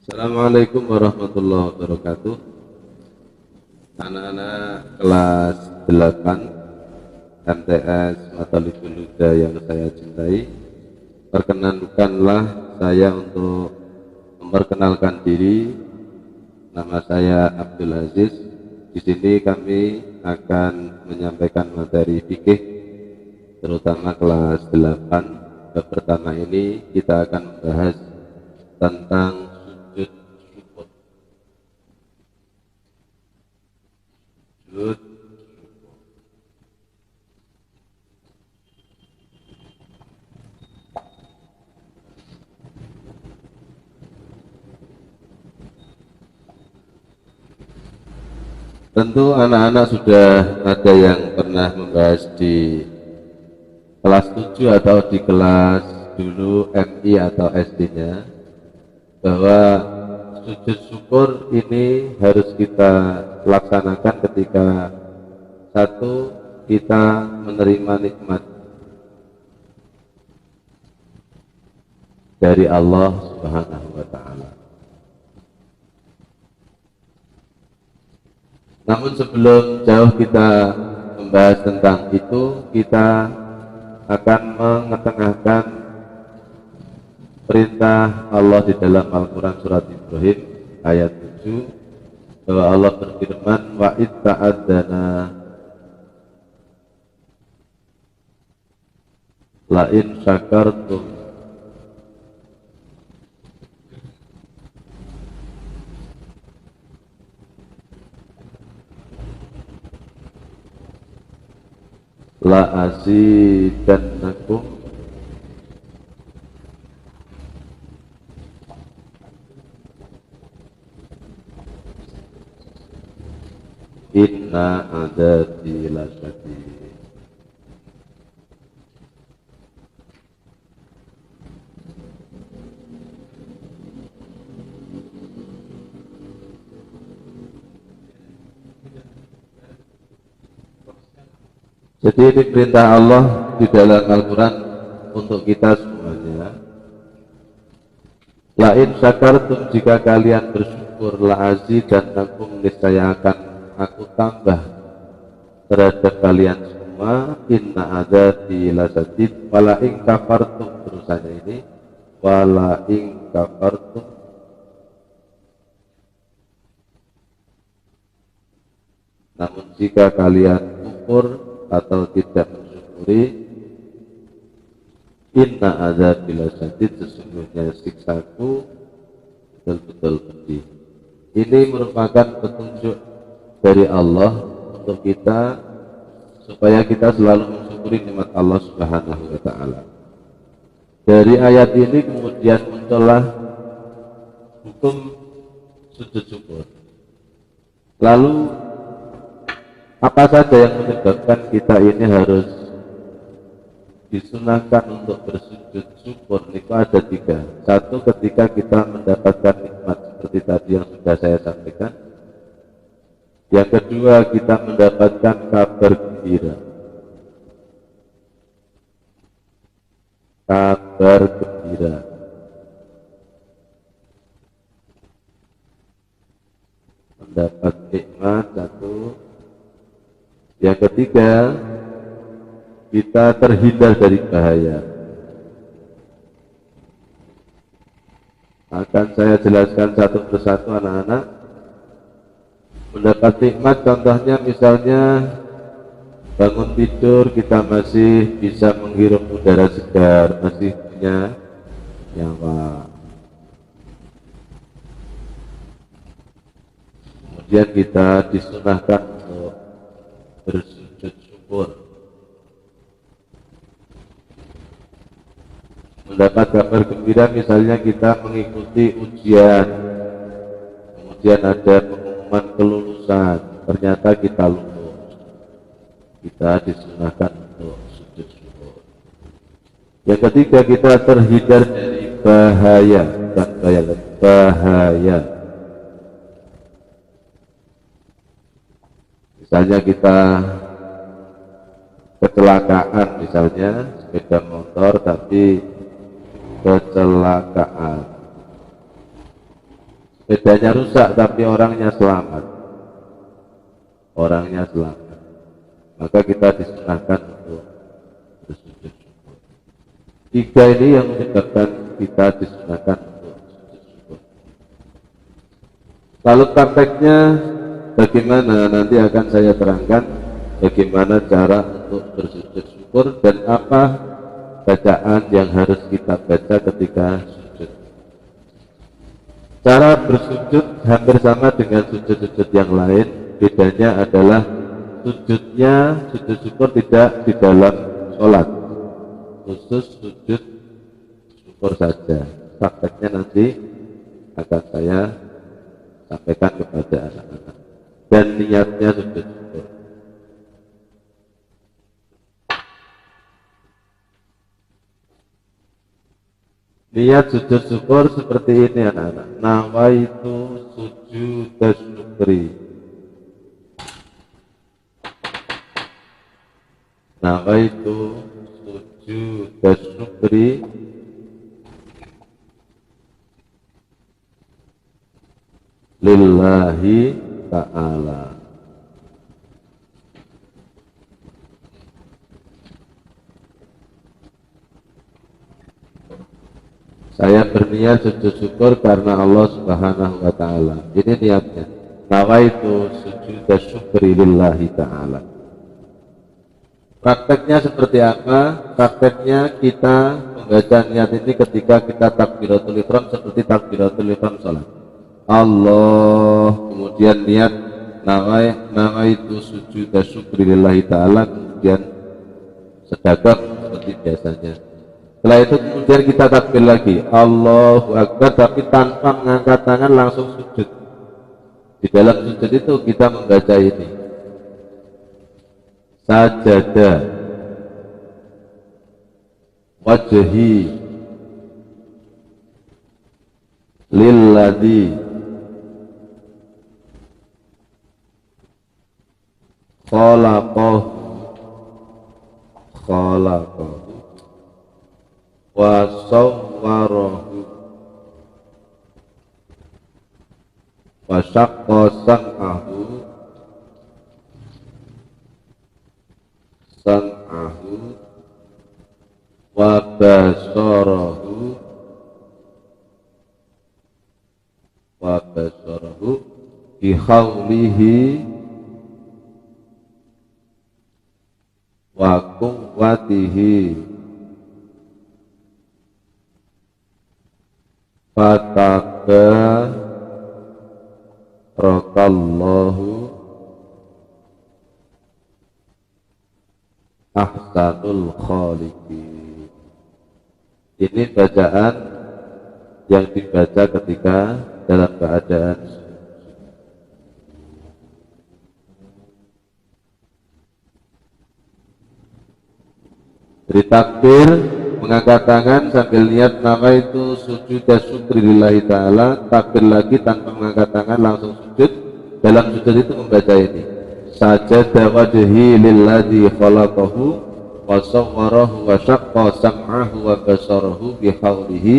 Assalamualaikum warahmatullahi wabarakatuh. Anak-anak kelas 8 MTS Matalibul Huda yang saya cintai, perkenankanlah saya untuk memperkenalkan diri. Nama saya Abdul Aziz. Di sini kami akan menyampaikan materi fikih terutama kelas 8. Bab pertama ini kita akan membahas tentang sujud syukur. Sujud. Tentu anak-anak sudah ada yang pernah membahas di kelas 7 atau di kelas dulu MI atau SD-nya, bahwa sujud syukur ini harus kita laksanakan ketika satu, kita menerima nikmat dari Allah Subhanahu wa Ta'ala. Namun sebelum jauh kita membahas tentang itu, kita akan mengetengahkan perintah Allah di dalam Al-Quran surat Ibrahim ayat 7, bahwa Allah berfirman, wa itta'adzana la in syakartum la azidannakum inna adabi lasyadid. Jadi ini perintah Allah di dalam Al-Quran untuk kita semuanya. La in syakartum, jika kalian bersyukur, la azidannakum, niscaya akan aku tambah terhadap kalian semua. Inna adzabi lasyadid. Wala in kafartum, terusannya ini wala in kafartum, namun jika kalian kufur atau tidak mensyukuri, inna adzabi lasyadid, sesungguhnya siksaku betul-betul pedih. Ini merupakan petunjuk dari Allah untuk kita supaya kita selalu mensyukuri nikmat Allah Subhanahu wa Ta'ala. Dari ayat ini kemudian muncullah hukum sujud syukur. Lalu apa saja yang menyebabkan kita ini harus disunahkan untuk bersujud syukur? Itu ada 3. Satu, ketika kita mendapatkan nikmat seperti tadi yang sudah saya sampaikan. Yang kedua, kita mendapatkan kabar gembira. Kabar gembira. Mendapat nikmat, satu. Yang ketiga, kita terhindar dari bahaya. Akan saya jelaskan satu persatu anak-anak. Mendapat nikmat contohnya misalnya bangun tidur kita masih bisa menghirup udara segar, masih punya nyawa. Kemudian kita disunahkan untuk bersujud syukur. Mendapat kabar gembira misalnya kita mengikuti ujian, kemudian ada pengumuman kelulusan, ternyata kita lulus, kita disunahkan untuk sujud syukur. Yang ketiga, kita terhindar dari bahaya, bukan bahaya. Misalnya kita kecelakaan, misalnya sepeda motor tapi kecelakaan, Bedanya rusak tapi orangnya selamat. Orangnya selamat. Maka kita disunahkan untuk bersujud syukur. Tiga ini yang menyebabkan kita disunahkan untuk bersujud syukur. Kalau prakteknya bagaimana, nanti akan saya terangkan bagaimana cara untuk bersujud syukur dan apa bacaan yang harus kita baca ketika sujud. Cara bersujud hampir sama dengan sujud-sujud yang lain. Bedanya adalah sujudnya, sujud syukur tidak di dalam sholat, khusus sujud syukur saja. Prakteknya nanti akan saya sampaikan kepada anak-anak. Dan niatnya sujud syukur. Niat sujud syukur seperti ini anak-anak. Nawaitu sujud syukri. Nawaitu sujud syukri lillahi ta'ala. Saya berniat sujud syukur karena Allah Subhanahu wa ta'ala. Ini niatnya. Nawaitu sujud syukri lillahi ta'ala. Prakteknya seperti apa? Prakteknya kita membaca niat ini ketika kita takbiratul ihram seperti takbiratul ihram salat. Allah, kemudian niat nawaitu sujud syukri lillahi ta'ala, kemudian sedekah seperti biasanya. Setelah itu kemudian kita takbir lagi Allahu Akbar, tapi tanpa mengangkat tangan, langsung sujud. Di dalam sujud itu kita membaca ini, sajada wajhi lilladzi khalaqahu wa sawwarahu wa syaqqa sam'ahu wa basarahu bi khawlihi wa quwwatihi fatabarakallahu ahsanul khaliqin. Ini bacaan yang dibaca ketika dalam keadaan dari takbir, mengangkat tangan sambil niat nawaitu sujud syukri lillahi ta'ala. Takbir lagi tanpa mengangkat tangan, langsung sujud. Dalam sujud itu membaca ini, sajada wajhi lilladzi khalaqahu wa sawwarahu wa syaqqa sam'ahu wa basarahu bi haulihi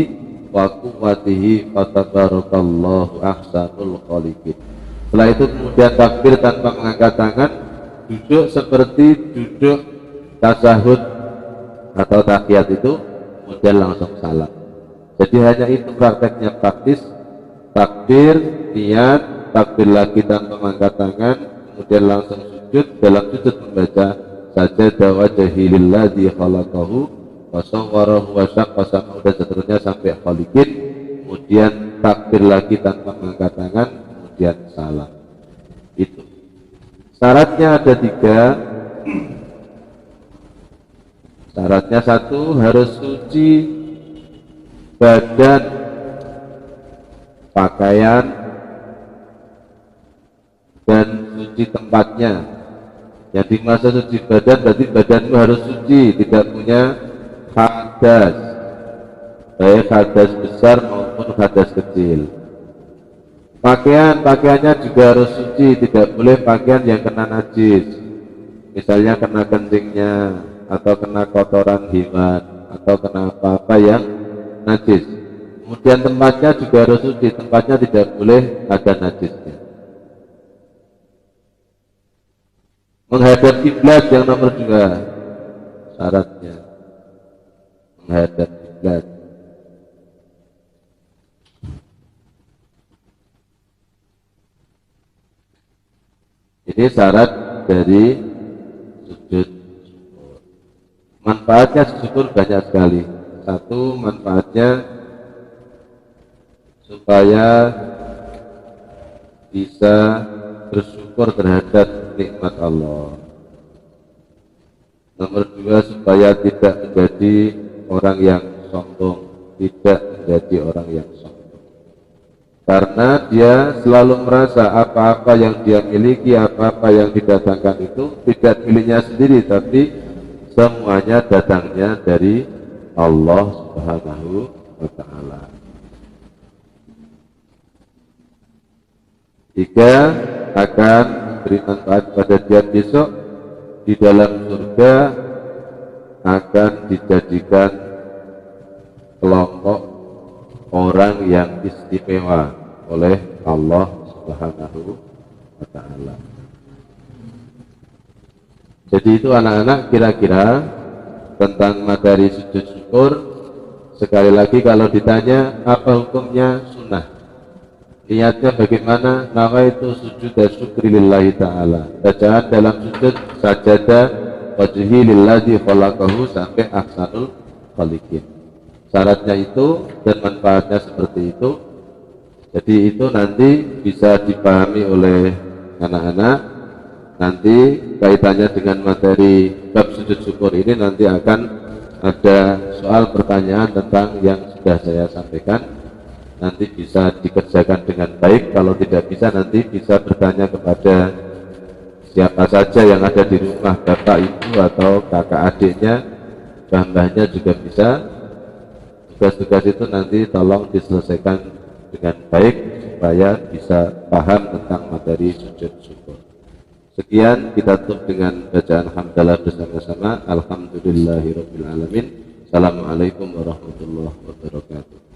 wa quwwatihi fatabarakallahu ahsanul khaliqin. Setelah itu kemudian takbir tanpa mengangkat tangan, duduk seperti duduk tasyahud atau tahiyat itu, kemudian langsung salam. Jadi hanya itu prakteknya, praktis. Takbir, niat, takbir lagi tanpa mengangkat tangan, kemudian langsung sujud. Dalam sujud membaca sajada wajhi lilladzi khalaqahu wa sawwarahu wa syaqqa sam'ahu dan seterusnya sampai khaliqin. Kemudian takbir lagi tanpa mengangkat tangan, kemudian salam. Itu syaratnya ada 3. Syaratnya 1, harus suci badan, pakaian, dan suci tempatnya. Yang dimaksud suci badan berarti badanmu harus suci, tidak punya hadas, baik hadas besar maupun hadas kecil. Pakaiannya juga harus suci, tidak boleh pakaian yang kena najis, misalnya kena kencingnya, atau kena kotoran hewan, atau kena apa-apa yang najis. Kemudian tempatnya juga harus suci, tempatnya tidak boleh ada najisnya. Menghadap kiblat yang nomor 2 syaratnya, menghadap kiblat. Ini syarat dari sujud syukur. Manfaatnya syukur banyak sekali. Satu, manfaatnya supaya bisa bersyukur terhadap nikmat Allah. Nomor 2, supaya tidak menjadi orang yang sombong, tidak menjadi orang yang sombong. Karena dia selalu merasa apa-apa yang dia miliki, apa-apa yang didatangkan itu tidak miliknya sendiri, tapi semuanya datangnya dari Allah Subhanahu wa ta'ala. 3, akan beri manfaat pada dia besok di dalam surga, akan dijadikan kelompok orang yang istimewa oleh Allah Subhanahu wa ta'ala. Jadi itu anak-anak kira-kira tentang materi sujud syukur. Sekali lagi kalau ditanya apa hukumnya, sunnah. Niatnya bagaimana? Nawaitu sujud syukri lillahi ta'ala. Bacaan dalam sujud sajada wajhi lillazi khalaqahu sampai ahsanul khaliqin. Syaratnya itu dan manfaatnya seperti itu. Jadi itu nanti bisa dipahami oleh anak-anak. Nanti kaitannya dengan materi bab sujud syukur ini nanti akan ada soal pertanyaan tentang yang sudah saya sampaikan. Nanti bisa dikerjakan dengan baik. Kalau tidak bisa nanti bisa bertanya kepada siapa saja yang ada di rumah, bapak, ibu, atau kakak adiknya, mbah-mbahnya juga bisa. Tugas-tugas itu nanti tolong diselesaikan dengan baik supaya bisa paham tentang materi sujud syukur. Sekian, kita tutup dengan bacaan hamdalah bersama-sama. Alhamdulillahirabbil alamin. Assalamualaikum warahmatullahi wabarakatuh.